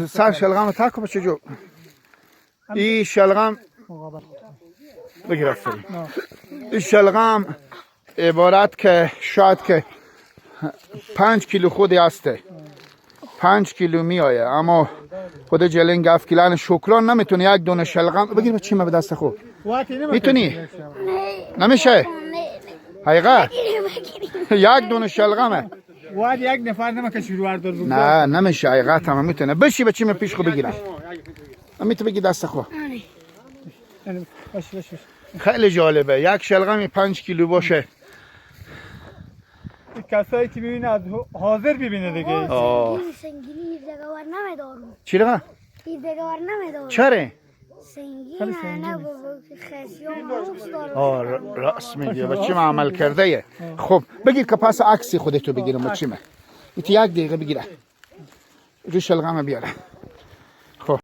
سر شلغم تاکو بچه جو. این شلغم بگیر افری. این شلغم عبارت که شاید که 5 کیلو خودی هسته. 5 کیلو می آیه، اما خود جلین گفت کلان شکران نمیتونی یک دونه شلغم بگیر به چی ما به دست خوب میتونی؟ نمیشه؟ حقیقت؟ یک دونه شلغمه واد یک نفر نمیشه شروع دار بگیر. نه نمیشه حقیقت هم میتونه بشی به چی ما پیش خوب بگیرم میتونه بگی دست خوب باش. خیلی جالبه یک شلغمی 5 کیلو باشه. کسایی که ببینه حاضر ببینه دیگه. آه سنگینی دیگه ور نمیدارم. چی لگه؟ دیگه ور نمیدارم. چره؟ سنگین نه بابا خسیون روز دارم. راست میگی به چی ما عمل کرده یه. خب بگیر که پس عکسی خودتو بگیرم با چی ما یک دقیقه بگیره رو شلغم بیاره. خب